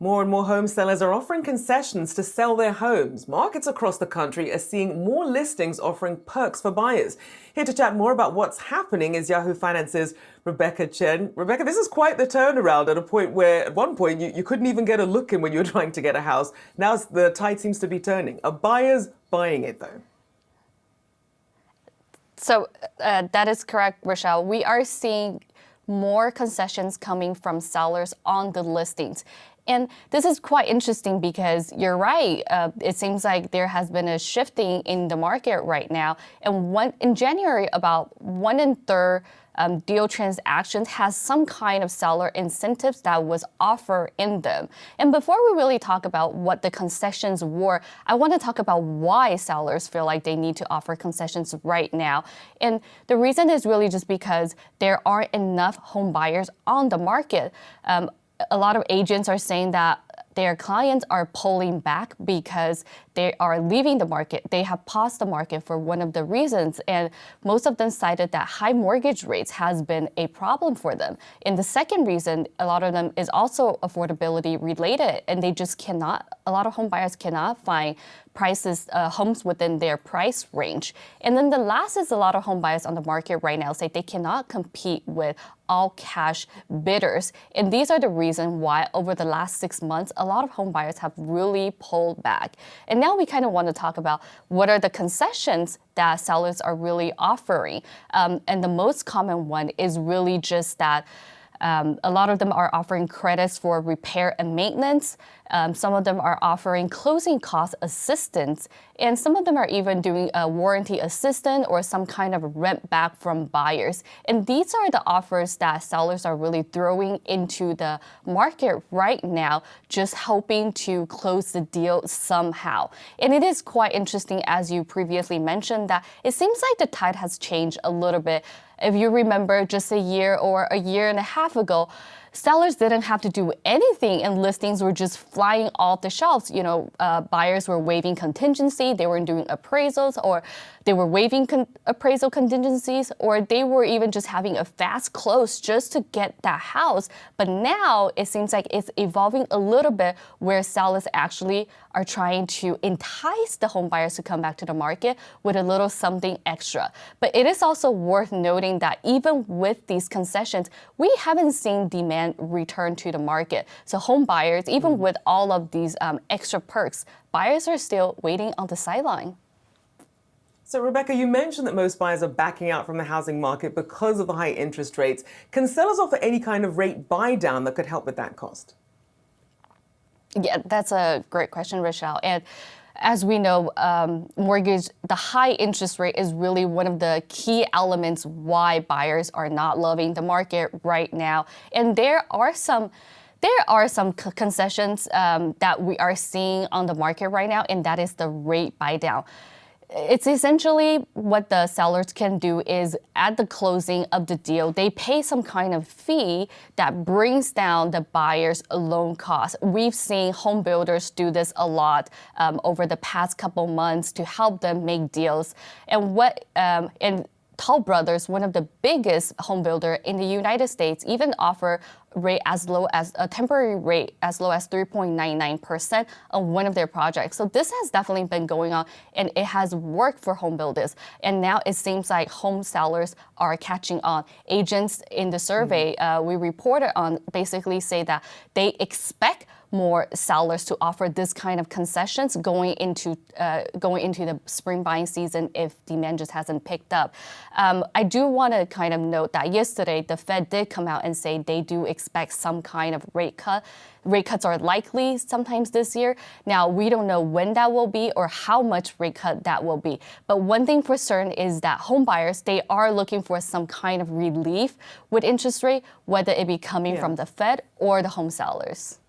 More and more home sellers are offering concessions to sell their homes. Markets across the country are seeing more listings offering perks for buyers. Here to chat more about what's happening is Yahoo Finance's Rebecca Chen. Rebecca, this is quite the turnaround at a point where at one point you couldn't even get a look in when you were trying to get a house. Now the tide seems to be turning. Are buyers buying it though? So that is correct, Rochelle. We are seeing more concessions coming from sellers on the listings. And this is quite interesting because you're right. It seems like there has been a shifting in the market right now. And in January, about 1/3 deal transactions has some kind of seller incentives that was offered in them. And before we really talk about what the concessions were, I want to talk about why sellers feel like they need to offer concessions right now. And the reason is really just because there aren't enough home buyers on the market. A lot of agents are saying that their clients are pulling back because they are leaving the market. They have paused the market for one of the reasons, and most of them cited that high mortgage rates has been a problem for them. And the second reason, a lot of them is also affordability related, and they just cannot, a lot of home buyers cannot find homes within their price range. And then the last is a lot of home buyers on the market right now say they cannot compete with all cash bidders. And these are the reason why over the last 6 months, a lot of home buyers have really pulled back. And now we kind of want to talk about what are the concessions that sellers are really offering. And the most common one is really just that a lot of them are offering credits for repair and maintenance. Some of them are offering closing cost assistance, and some of them are even doing a warranty assistance or some kind of rent back from buyers. And these are the offers that sellers are really throwing into the market right now, just hoping to close the deal somehow. And it is quite interesting, as you previously mentioned, that it seems like the tide has changed a little bit. If you remember just a year or a year and a half ago, sellers didn't have to do anything and listings were just flying off the shelves. You know, buyers were waiving contingency, they were doing appraisals, or they were waiving appraisal contingencies, or they were even just having a fast close just to get that house. But now it seems like it's evolving a little bit where sellers actually are trying to entice the home buyers to come back to the market with a little something extra. But it is also worth noting that even with these concessions, we haven't seen demand return to the market. So home buyers, even with all of these extra perks, buyers are still waiting on the sideline. So, Rebecca, you mentioned that most buyers are backing out from the housing market because of the high interest rates. Can sellers offer any kind of rate buy down that could help with that cost? Yeah, that's a great question, Rochelle. And as we know, the high interest rate is really one of the key elements why buyers are not loving the market right now. And there are some concessions that we are seeing on the market right now, and that is the rate buy down. It's essentially what the sellers can do is at the closing of the deal, they pay some kind of fee that brings down the buyer's loan cost. We've seen home builders do this a lot over the past couple months to help them make deals. And Toll Brothers, one of the biggest home builder in the United States, even offer rate as low as a temporary rate as low as 3.99% on one of their projects. So this has definitely been going on, and it has worked for home builders. And now it seems like home sellers are catching on. Agents in the survey we reported on basically say that they expect more sellers to offer this kind of concessions going into the spring buying season if demand just hasn't picked up. I do want to kind of note that yesterday the Fed did come out and say they do expect some kind of rate cut. Rate cuts are likely sometimes this year. Now, we don't know when that will be or how much rate cut that will be. But one thing for certain is that home buyers, they are looking for some kind of relief with interest rate, whether it be coming from the Fed or the home sellers.